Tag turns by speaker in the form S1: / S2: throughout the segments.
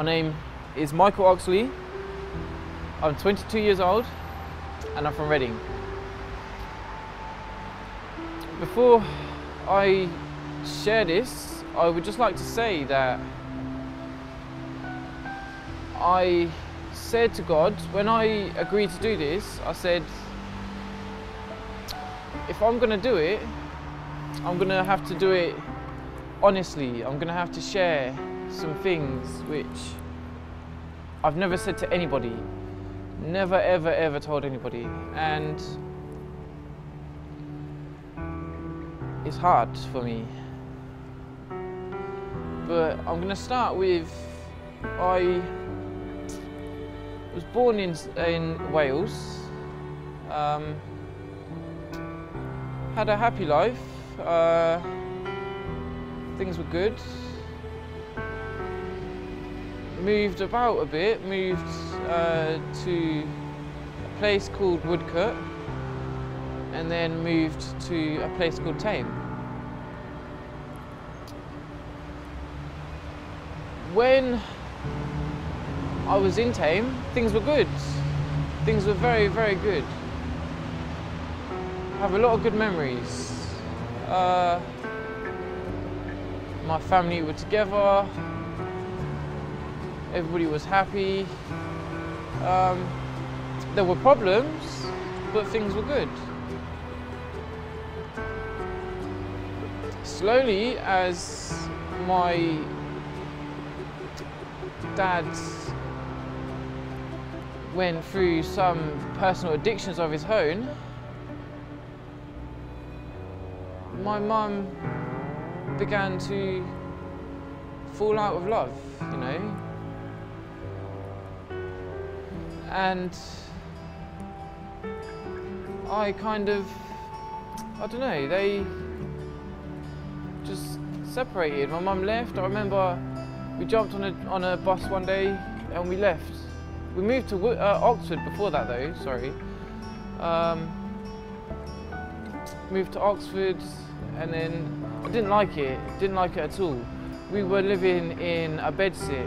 S1: name is Michael Oxley. I'm 22 years old and I'm from Reading. Before I share this, I would just like to say that I said to God, when I agreed to do this, I said, if I'm going to do it, I'm going to have to do it honestly. I'm going to have to share some things which I've never said to anybody. Never, ever, ever told anybody. And it's hard for me. But I'm going to start with, I was born in Wales. Had a happy life. Things were good. Moved about a bit, moved to a place called Woodcote, and then moved to a place called Tame. When I was in Tame, things were good. Things were very, very good. I have a lot of good memories. My family were together. Everybody was happy. There were problems, but things were good. Slowly, as my dad went through some personal addictions of his own, my mum began to fall out of love, you know. And I kind of, I don't know, they just separated. My mum left. I remember we jumped on a bus one day and we left. We moved to Oxford before that though, sorry. Moved to Oxford and then I didn't like it at all. We were living in a bedsit.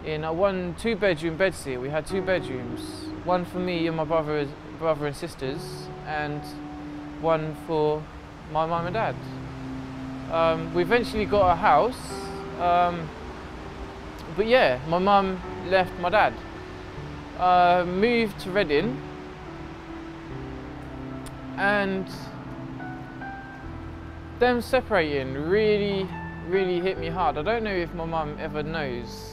S1: In a two-bedroom bedsit. We had two bedrooms, one for me and my brother and sisters, and one for my mum and dad. We eventually got a house, but yeah, my mum left my dad, moved to Reading, and them separating really, really hit me hard. I don't know if my mum ever knows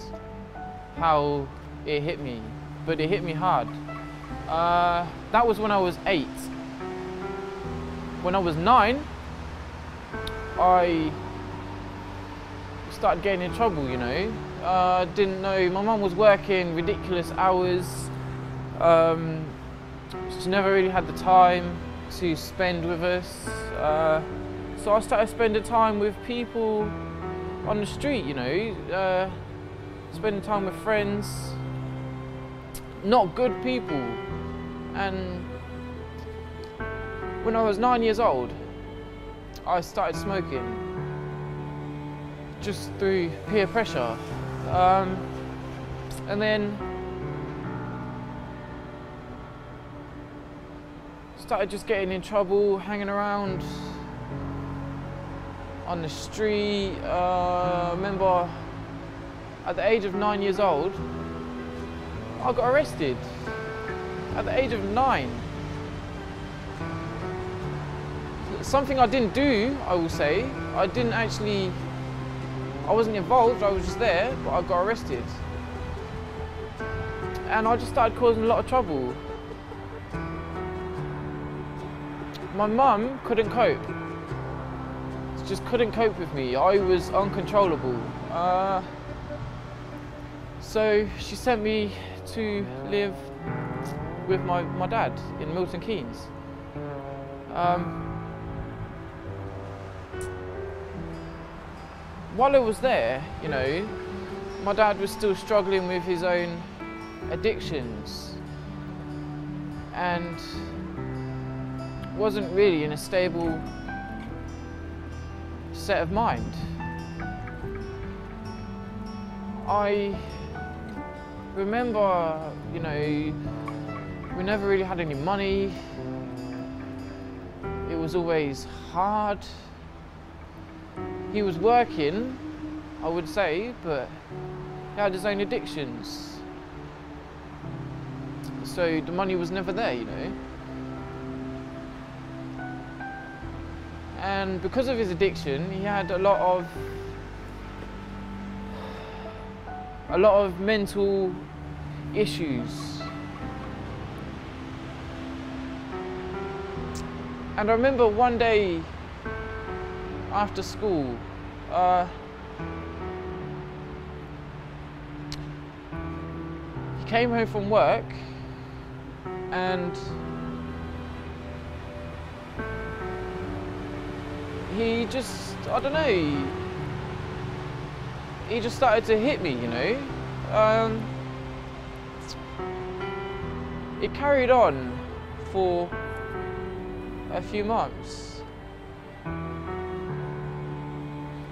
S1: how it hit me, but it hit me hard. That was when I was 8. When I was 9, I started getting in trouble, you know. Didn't know, my mum was working ridiculous hours. She never really had the time to spend with us. So I started spending time with people on the street, you know. Spending time with friends, not good people. And when I was 9 years old, I started smoking just through peer pressure. And then started just getting in trouble, hanging around on the street. I remember at the age of 9 years old, I got arrested. At the age of 9. Something I didn't do, I will say. I wasn't involved, I was just there, but I got arrested. And I just started causing a lot of trouble. My mum couldn't cope. She just couldn't cope with me. I was uncontrollable. So she sent me to live with my dad in Milton Keynes. While I was there, you know, my dad was still struggling with his own addictions and wasn't really in a stable set of mind. I remember, you know, we never really had any money. It was always hard. He was working, I would say, but he had his own addictions. So the money was never there, you know. And because of his addiction, he had a lot of mental issues. And I remember one day after school, he came home from work and he just, I don't know, he just started to hit me, you know. It carried on for a few months.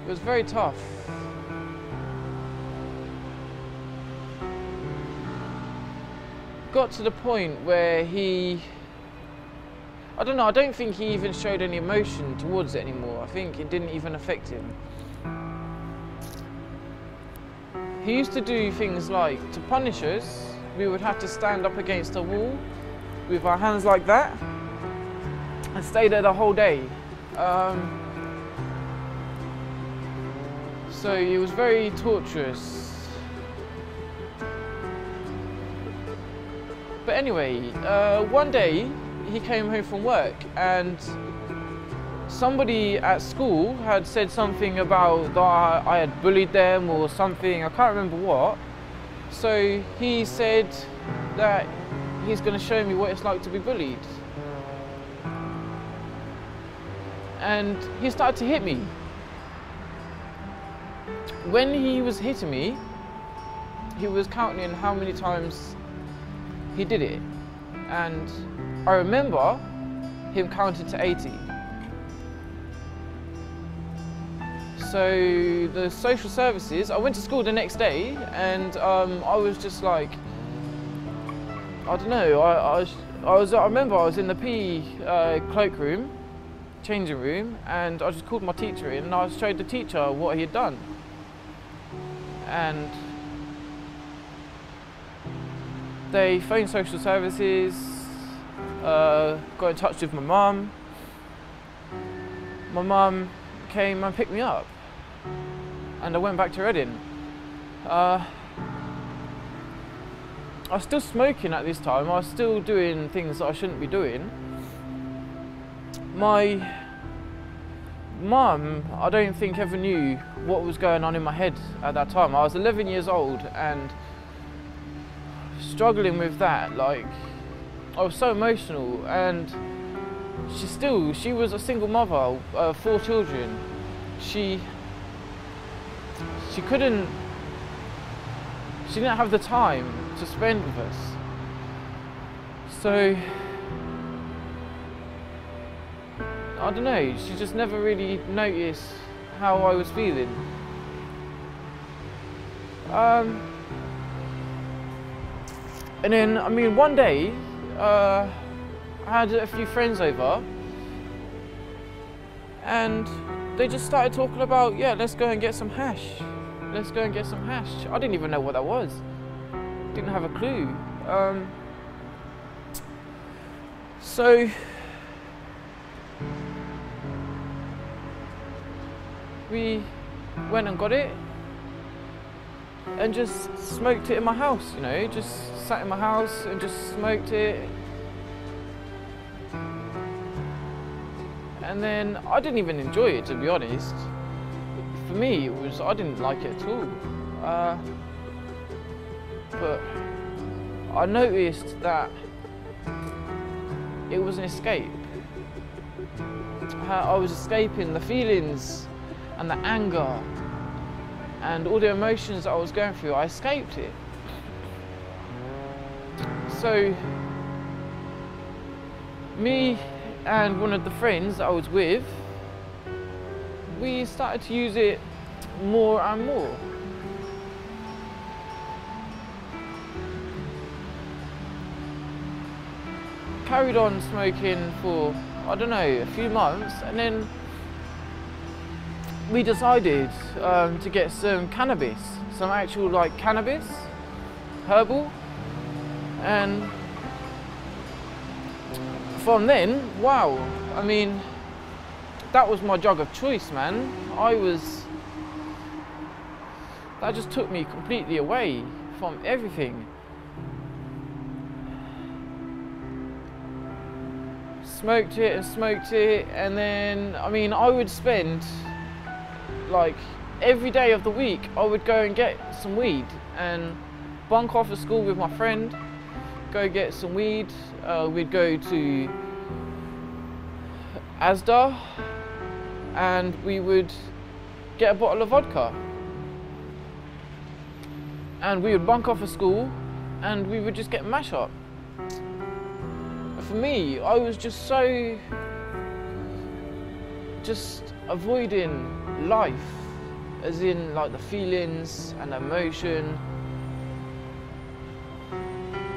S1: It was very tough. Got to the point where he, I don't know, I don't think he even showed any emotion towards it anymore. I think it didn't even affect him. He used to do things like, to punish us, we would have to stand up against a wall with our hands like that and stay there the whole day. So it was very torturous. But anyway, one day he came home from work and somebody at school had said something about that I had bullied them or something, I can't remember what. So he said that he's going to show me what it's like to be bullied. And he started to hit me. When he was hitting me, he was counting how many times he did it. And I remember him counted to 80. So the social services, I went to school the next day and I was just like, I don't know, I remember I was in the PE cloakroom, changing room, and I just called my teacher in and I showed the teacher what he had done. And they phoned social services, got in touch with my mum. My mum came and picked me up and I went back to Reading. I was still smoking at this time, I was still doing things that I shouldn't be doing. My mum, I don't think ever knew what was going on in my head at that time. I was 11 years old and struggling with that, like, I was so emotional, and she was a single mother, 4 children. She didn't have the time to spend with us. So, I don't know, she just never really noticed how I was feeling. And then, I mean, one day, I had a few friends over and they just started talking about, yeah, let's go and get some hash. Let's go and get some hash. I didn't even know what that was. Didn't have a clue. So we went and got it and just smoked it in my house, you know, just sat in my house and just smoked it. And then I didn't even enjoy it, to be honest. For me, I didn't like it at all. But I noticed that it was an escape. I was escaping the feelings and the anger and all the emotions that I was going through. I escaped it. So me and one of the friends that I was with, we started to use it more and more. carried on smoking for, I don't know, a few months, and then we decided to get some cannabis, some actual like cannabis, herbal, and from then, wow, I mean, that was my drug of choice, man. That just took me completely away from everything. Smoked it, and then, I mean, I would spend like every day of the week, I would go and get some weed and bunk off of school with my friend, go get some weed. We'd go to Asda and we would get a bottle of vodka. And we would bunk off of school and we would just get mash up. For me, I was just avoiding life, as in like the feelings and emotion,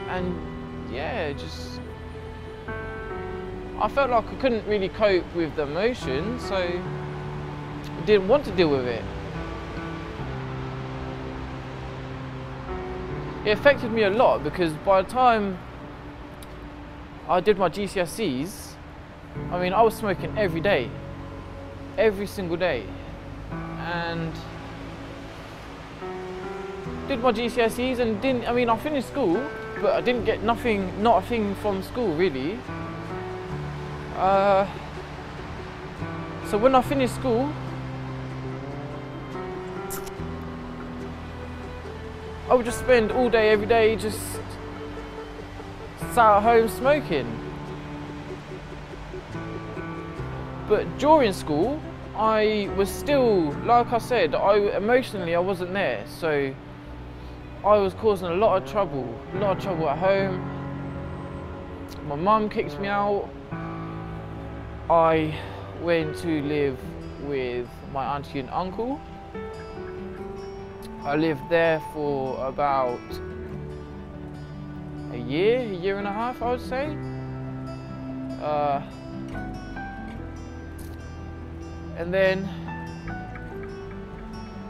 S1: and yeah, I felt like I couldn't really cope with the emotion, so I didn't want to deal with it. It affected me a lot because by the time I did my GCSEs, I mean, I was smoking every day, every single day, and did my GCSEs and I finished school, but I didn't get not a thing from school really. So when I finished school, I would just spend all day, every day, just sat at home smoking. But during school, I was still, like I said, emotionally I wasn't there, so I was causing a lot of trouble at home. My mum kicked me out. I went to live with my auntie and uncle. I lived there for about a year and a half, I would say. And then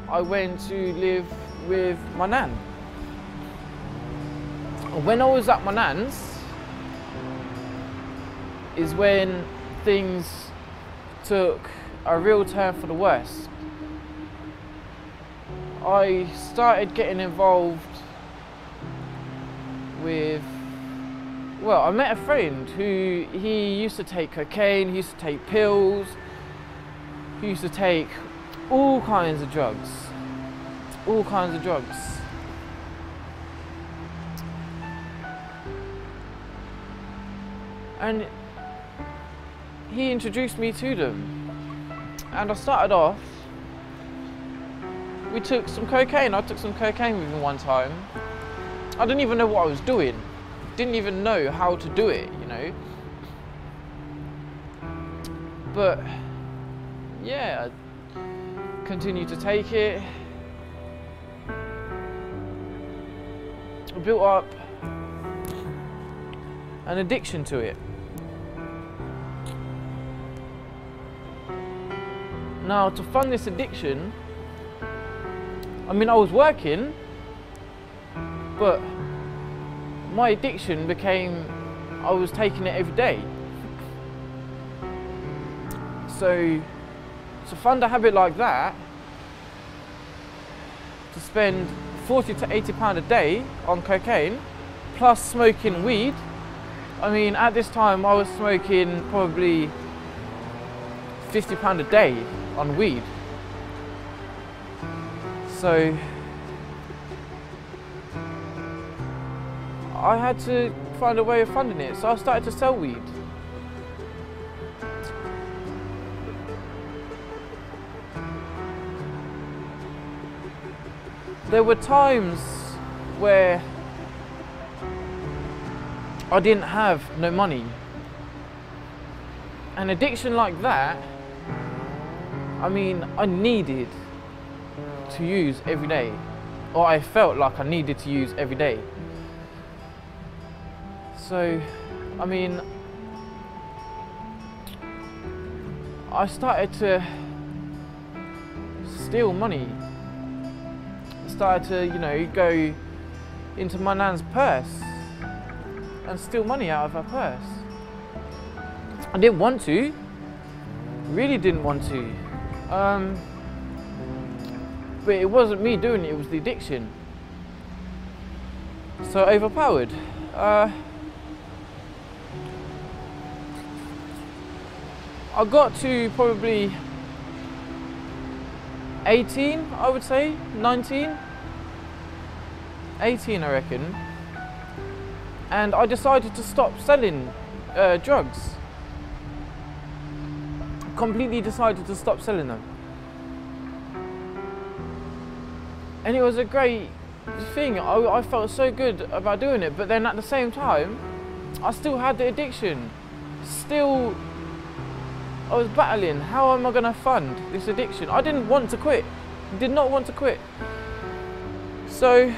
S1: I went to live with my nan. When I was at my nan's is when things took a real turn for the worse. I started getting involved with, well, I met a friend who, he used to take cocaine, he used to take pills, he used to take all kinds of drugs. And he introduced me to them. And I started off, we took some cocaine. I took some cocaine with him one time. I didn't even know what I was doing. Didn't even know how to do it, you know. But yeah, I continued to take it. I built up an addiction to it. Now, to fund this addiction, I mean, I was working, but my addiction became, I was taking it every day. So, to fund a habit like that, to spend 40 to 80 pounds a day on cocaine, plus smoking weed, I mean, at this time I was smoking probably 50 pounds a day on weed. So I had to find a way of funding it, so I started to sell weed. There were times where I didn't have no money. An addiction like that, I mean, I needed to use every day, or I felt like I needed to use every day. So I mean, I started to steal money. I started to, you know, go into my nan's purse and steal money out of her purse. I didn't want to, really didn't want to. But it wasn't me doing it, it was the addiction. So overpowered. I got to probably 18, I would say, 19, 18 I reckon. And I decided to stop selling drugs. Completely decided to stop selling them. And it was a great thing. I felt so good about doing it, but then at the same time, I still had the addiction. Still, I was battling. How am I going to fund this addiction? I didn't want to quit. Did not want to quit. So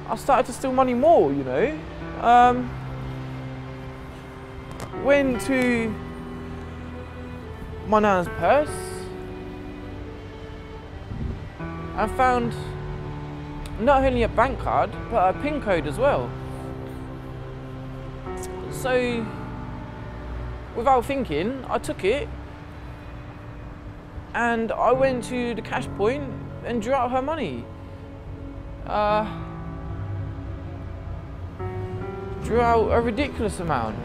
S1: I started to steal money more, you know. Went to my nan's purse and found not only a bank card, but a PIN code as well. So, without thinking, I took it and I went to the cash point and drew out her money. Drew out a ridiculous amount.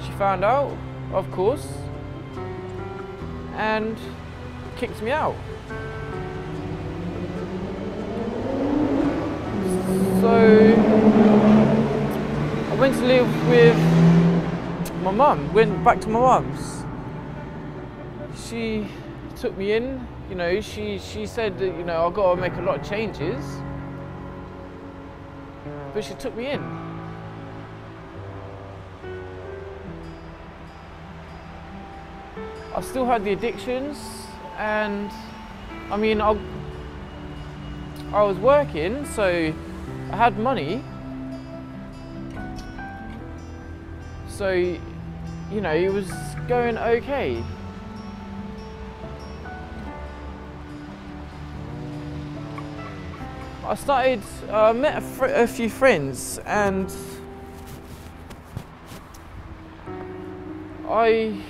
S1: She found out, of course, and kicked me out. So I went to live with my mum, went back to my mum's. She took me in, you know, she said that, you know, I've got to make a lot of changes, but she took me in. I still had the addictions, and I mean, I was working, so I had money, so, you know, it was going okay. I started, met a few friends, and we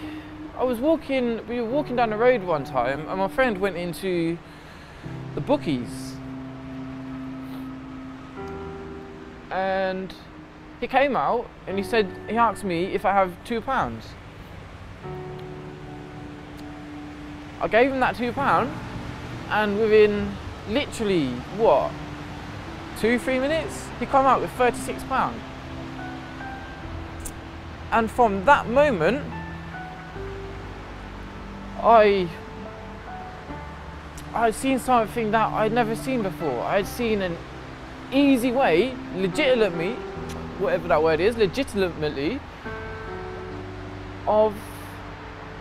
S1: were walking down the road one time, and my friend went into the bookies. And he came out and he asked me if I have £2. I gave him that £2, and within literally, what, 2-3 minutes, he came out with £36. And from that moment, I had seen something that I'd never seen before. I had seen an easy way, legitimately, whatever that word is, legitimately, of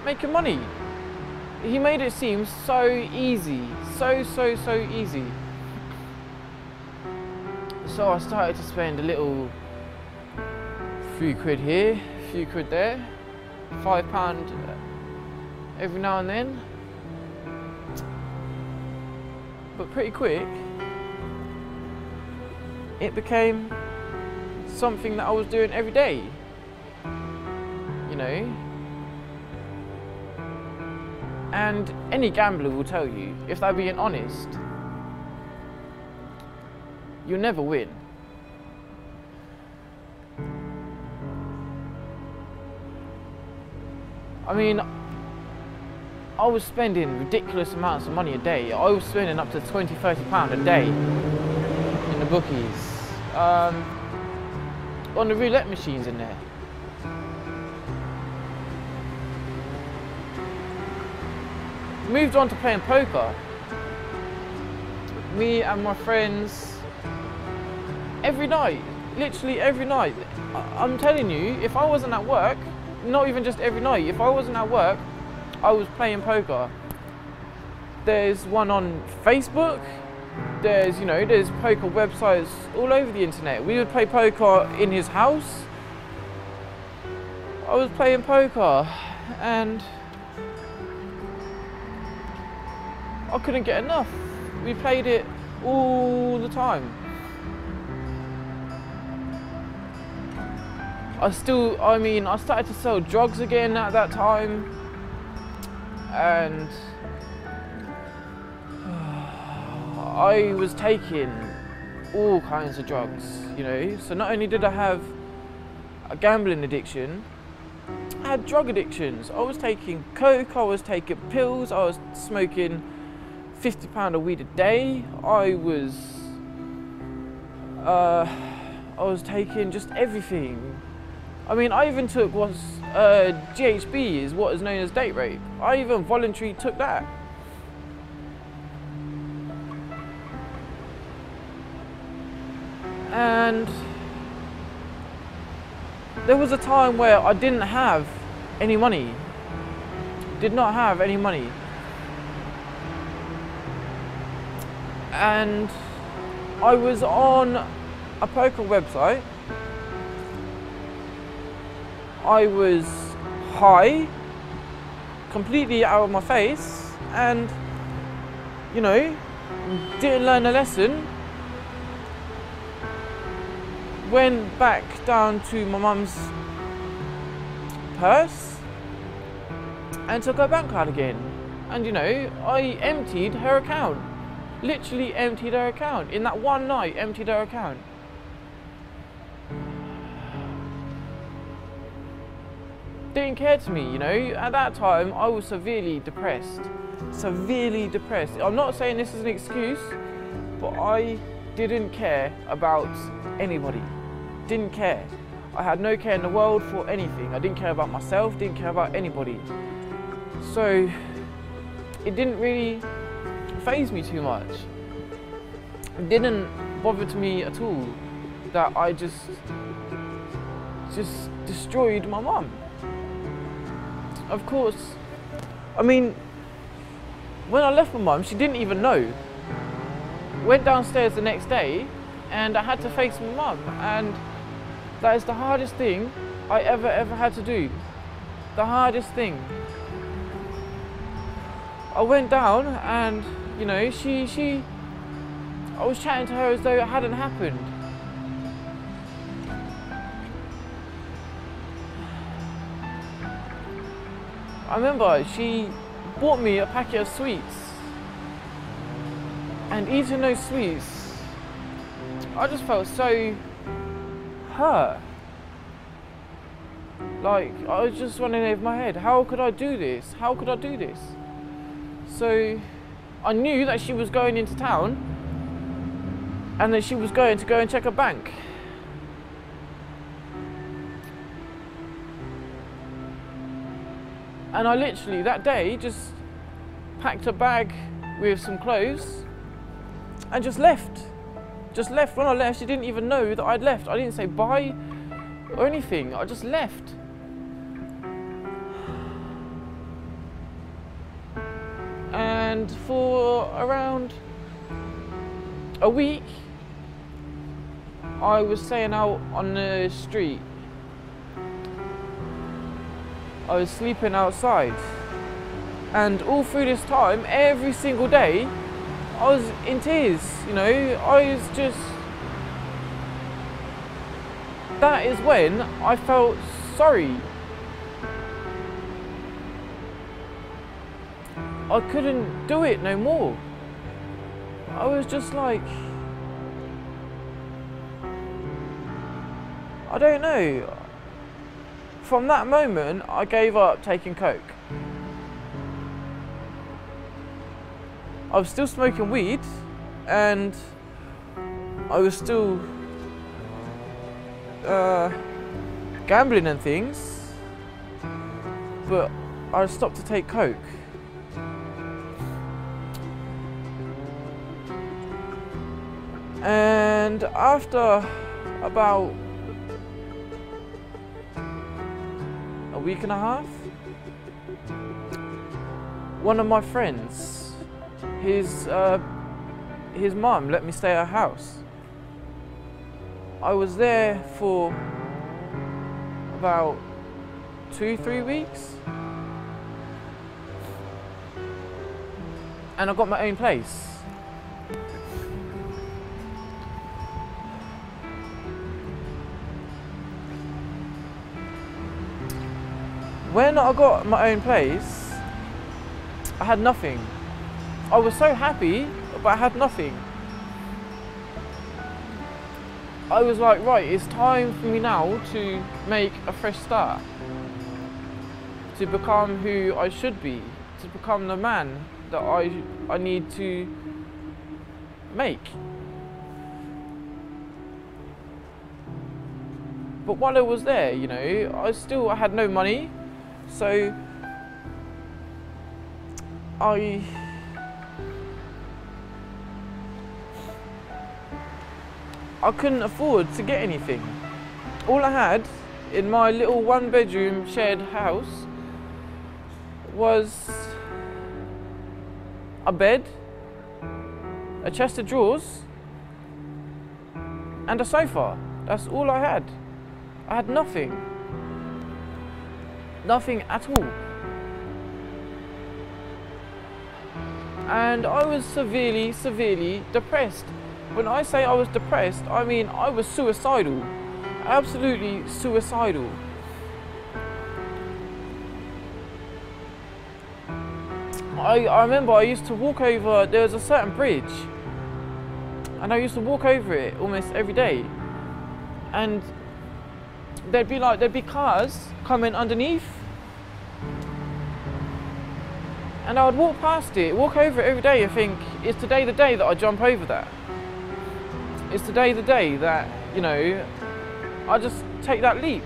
S1: making money. He made it seem so easy, so easy. So I started to spend a little few quid here, few quid there, £5 every now and then. But pretty quick, it became something that I was doing every day, you know. And any gambler will tell you, if they're being honest, you'll never win. I mean, I was spending ridiculous amounts of money a day. I was spending up to £20–30 a day in the bookies, on the roulette machines in there. Moved on to playing poker. Me and my friends, every night, literally every night. I'm telling you, if I wasn't at work, not even just every night, if I wasn't at work, I was playing poker. There's one on Facebook. There's, you know, there's poker websites all over the internet. We would play poker in his house. I was playing poker and I couldn't get enough. We played it all the time. I started to sell drugs again at that time, and I was taking all kinds of drugs, you know. So not only did I have a gambling addiction, I had drug addictions. I was taking coke, I was taking pills, I was smoking 50 pounds of weed a day. I was taking just everything. I mean, I even took what's GHB is what is known as date rape. I even voluntarily took that. And there was a time where I didn't have any money. Did not have any money. And I was on a poker website. I was high, completely out of my face, and, you know, didn't learn a lesson. Went back down to my mum's purse and took her bank card again. And, you know, I emptied her account. Literally emptied her account. In that one night, emptied her account. Didn't care to me, you know. At that time, I was severely depressed. Severely depressed. I'm not saying this is an excuse, but I didn't care about anybody. Didn't care. I had no care in the world for anything. I didn't care about myself, didn't care about anybody. So it didn't really faze me too much. It didn't bother to me at all that I just destroyed my mum. Of course, I mean, when I left my mum, she didn't even know. Went downstairs the next day and I had to face my mum, and that is the hardest thing I ever had to do. The hardest thing. I went down and, you know, I was chatting to her as though it hadn't happened. I remember she bought me a packet of sweets, and eating those sweets, I just felt so hurt. Like, I was just running over my head. How could I do this? How could I do this? So I knew that she was going into town and that she was going to go and check her bank. And I literally, that day, just packed a bag with some clothes and just left. Just left. When I left, she didn't even know that I'd left. I didn't say bye or anything. I just left. And for around a week, I was staying out on the street. I was sleeping outside, and all through this time, every single day, I was in tears, you know. I was just, that is when I felt sorry. I couldn't do it no more. I was just like, I don't know. From that moment, I gave up taking coke. I was still smoking weed, and I was still gambling and things, but I stopped to take coke. And after about a week and a half, one of my friends, his mum let me stay at her house. I was there for about 2-3 weeks, and I got my own place. When I got my own place, I had nothing. I was so happy, but I had nothing. I was like, right, it's time for me now to make a fresh start. To become who I should be. To become the man that I need to make. But while I was there, you know, I had no money. So I couldn't afford to get anything. All I had in my little 1-bedroom shared house was a bed, a chest of drawers, and a sofa. That's all I had. I had nothing. Nothing at all. And I was severely, severely depressed. When I say I was depressed, I mean I was suicidal. Absolutely suicidal. I remember I used to walk over, there was a certain bridge, and I used to walk over it almost every day. And there'd be cars coming underneath, and I would walk past it, walk over it every day and think, is today the day that I jump over that? Is today the day that, you know, I just take that leap?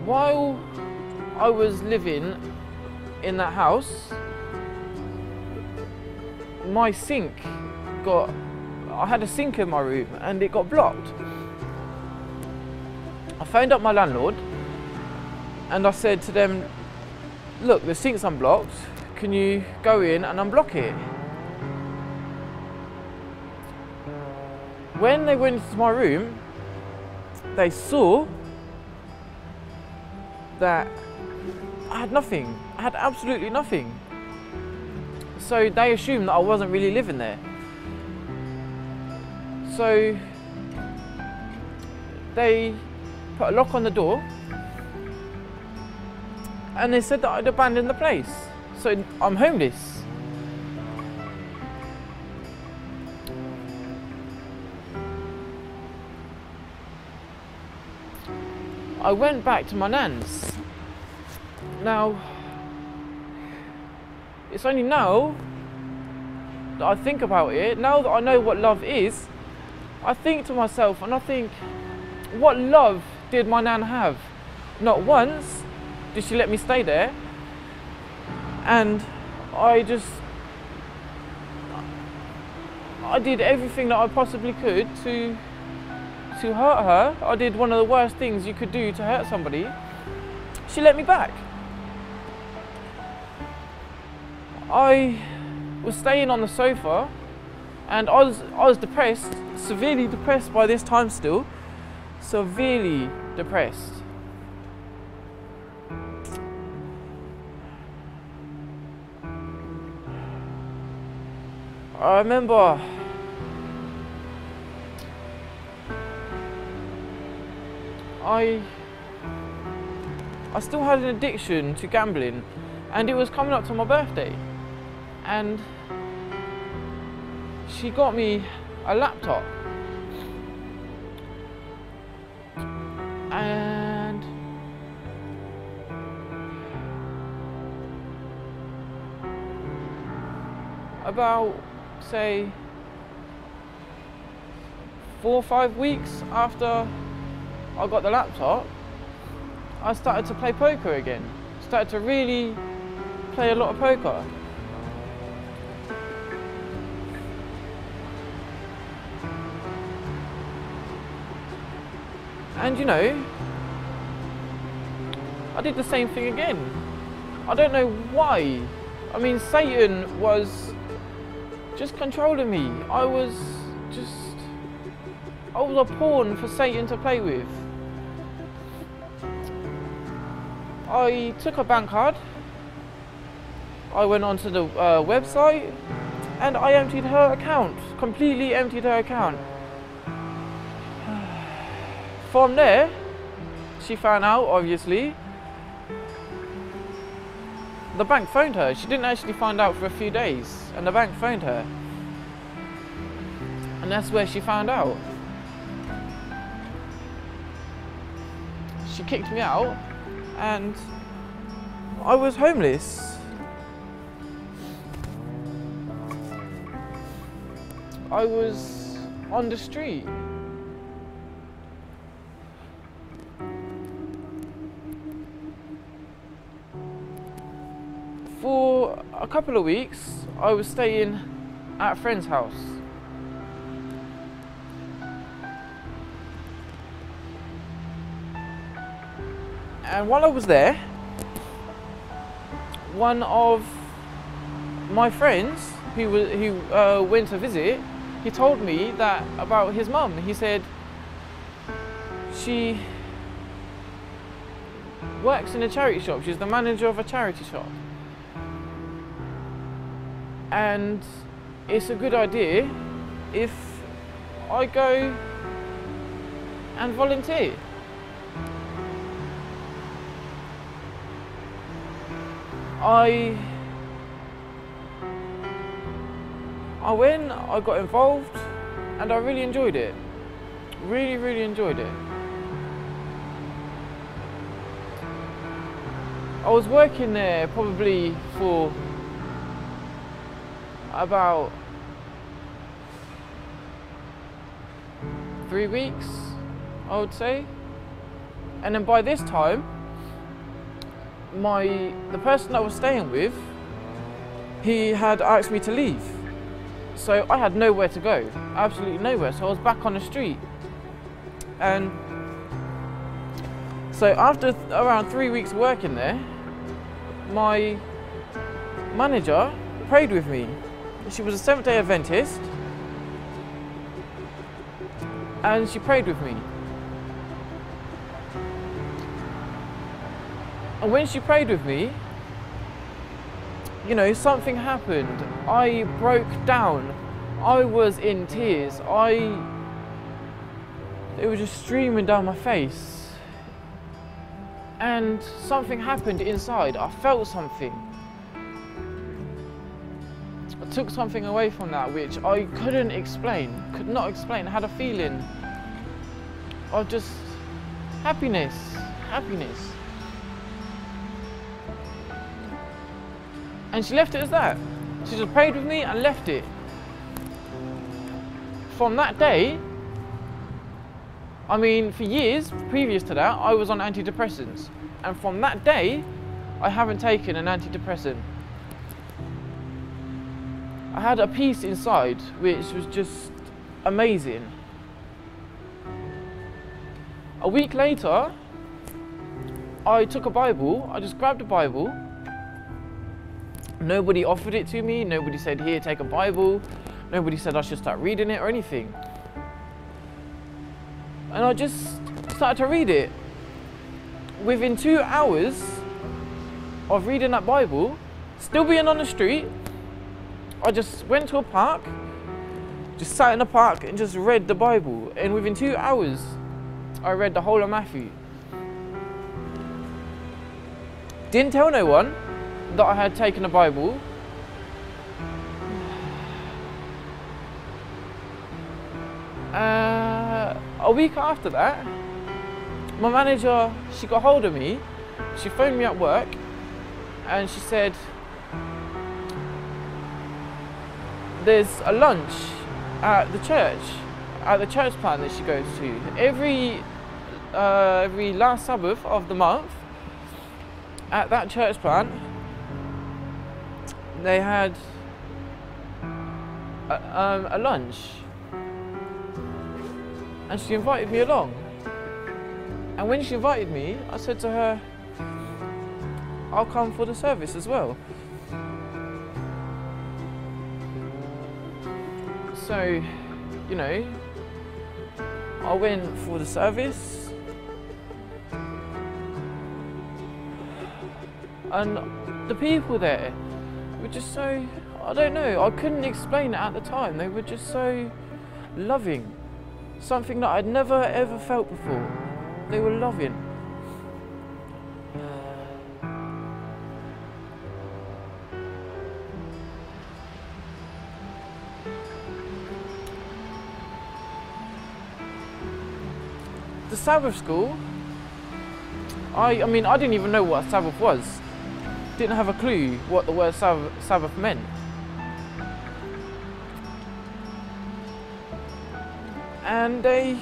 S1: While I was living in that house, my sink I had a sink in my room and it got blocked. I phoned up my landlord and I said to them, look, the sink's unblocked, can you go in and unblock it? When they went into my room, they saw that I had nothing. I had absolutely nothing. So they assumed that I wasn't really living there. So they put a lock on the door and they said that I'd abandoned the place. So I'm homeless. I went back to my nan's. Now, it's only now that I think about it, now that I know what love is, I think to myself and I think, what love did my nan have? Not once did she let me stay there, and I did everything that I possibly could to hurt her. I did one of the worst things you could do to hurt somebody. She let me back. I was staying on the sofa and I was depressed, severely depressed by this time still. Severely depressed. I remember I still had an addiction to gambling, and it was coming up to my birthday, and she got me a laptop, and about, say, 4 or 5 weeks after I got the laptop, I started to play poker again. Started to really play a lot of poker. And you know, I did the same thing again. I don't know why. I mean, Satan was just controlling me. I was a pawn for Satan to play with. I took a bank card, I went onto the website, and I emptied her account, completely emptied her account. From there, she found out, obviously. The bank phoned her. She didn't actually find out for a few days, and the bank phoned her. And that's where she found out. She kicked me out, and I was homeless. I was on the street. For a couple of weeks, I was staying at a friend's house. And while I was there, one of my friends who went to visit, he told me that about his mum. He said she works in a charity shop. She's the manager of a charity shop. And it's a good idea if I go and volunteer. I went, I got involved, and I really enjoyed it. Really, really enjoyed it. I was working there probably for about 3 weeks, I would say. And then by this time, the person I was staying with, he had asked me to leave. So I had nowhere to go, absolutely nowhere. So I was back on the street. And so after around 3 weeks working there, my manager prayed with me. She was a Seventh-day Adventist, and she prayed with me. And when she prayed with me, you know, something happened. I broke down. I was in tears. It was just streaming down my face. And something happened inside. I felt something. I took something away from that which I couldn't explain, could not explain. I had a feeling of just happiness. And she left it as that. She just prayed with me and left it. From that day, I mean, for years previous to that, I was on antidepressants. And from that day, I haven't taken an antidepressant. I had a peace inside which was just amazing. A week later, I took a Bible. I just grabbed a Bible. Nobody offered it to me. Nobody said, here, take a Bible. Nobody said I should start reading it or anything. And I just started to read it. Within 2 hours of reading that Bible, still being on the street, I just went to a park, just sat in the park and just read the Bible. And within 2 hours, I read the whole of Matthew. Didn't tell no one that I had taken a Bible. A week after that, my manager, she got hold of me. She phoned me at work and she said, there's a lunch at the church plant that she goes to. Every last Sabbath of the month, at that church plant, they had a lunch. And she invited me along. And when she invited me, I said to her, I'll come for the service as well. So, you know, I went for the service, and the people there were just so, I don't know, I couldn't explain it at the time. They were just so loving, something that I'd never ever felt before. They were loving. The Sabbath school, I mean, I didn't even know what a Sabbath was. Didn't have a clue what the word Sabbath meant. And they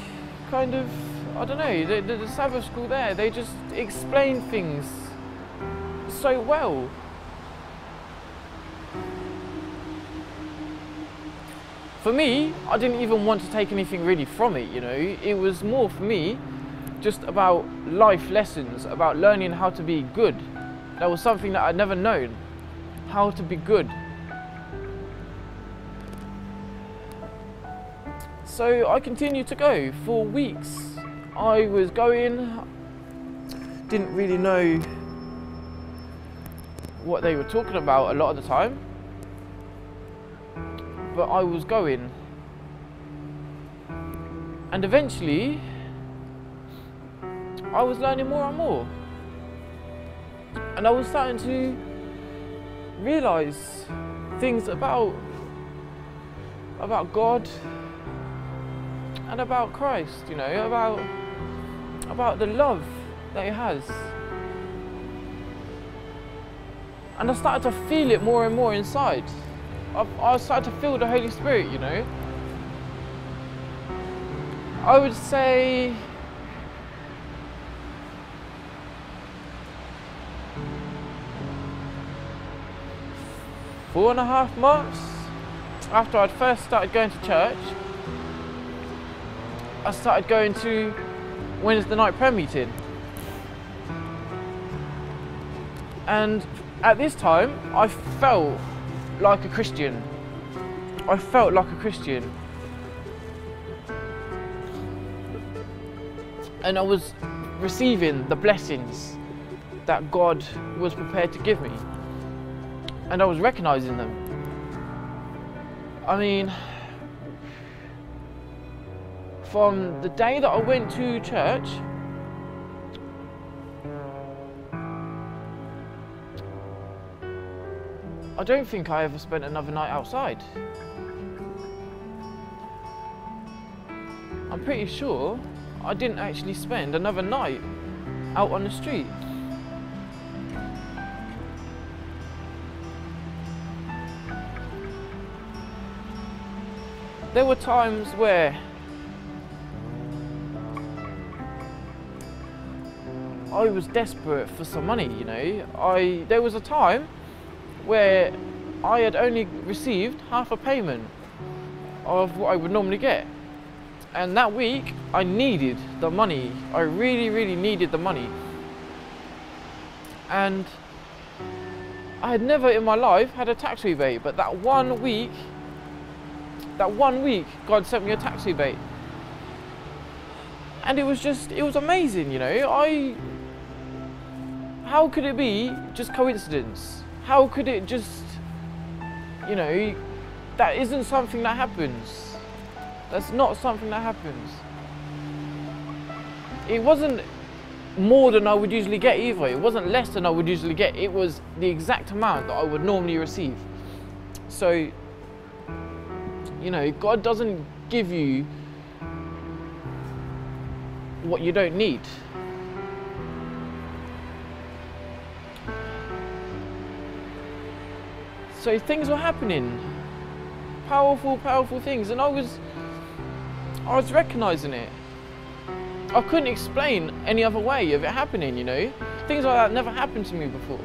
S1: kind of, I don't know, the Sabbath school there, they just explain things so well. For me, I didn't even want to take anything really from it, you know. It was more for me just about life lessons, about learning how to be good. That was something that I'd never known, how to be good. So I continued to go for weeks. I was going, didn't really know what they were talking about a lot of the time, but I was going. And eventually, I was learning more and more. And I was starting to realise things about God and about Christ, you know, about the love that He has. And I started to feel it more and more inside. I started to feel the Holy Spirit, you know. I would say four and a half months after I'd first started going to church, I started going to Wednesday night prayer meeting. And at this time, I felt like a Christian. I felt like a Christian. And I was receiving the blessings that God was prepared to give me. And I was recognizing them. I mean, from the day that I went to church, I don't think I ever spent another night outside. I'm pretty sure I didn't actually spend another night out on the street. There were times where I was desperate for some money, you know. There was a time where I had only received half a payment of what I would normally get. And that week, I needed the money. I really, really needed the money. And I had never in my life had a tax rebate, but that one week, God sent me a tax rebate. And it was amazing, you know. How could it be just coincidence? How could it just, you know, that isn't something that happens. That's not something that happens. It wasn't more than I would usually get either. It wasn't less than I would usually get. It was the exact amount that I would normally receive. So, you know, God doesn't give you what you don't need. So things were happening, powerful, powerful things, and I was recognizing it. I couldn't explain any other way of it happening, you know. Things like that never happened to me before.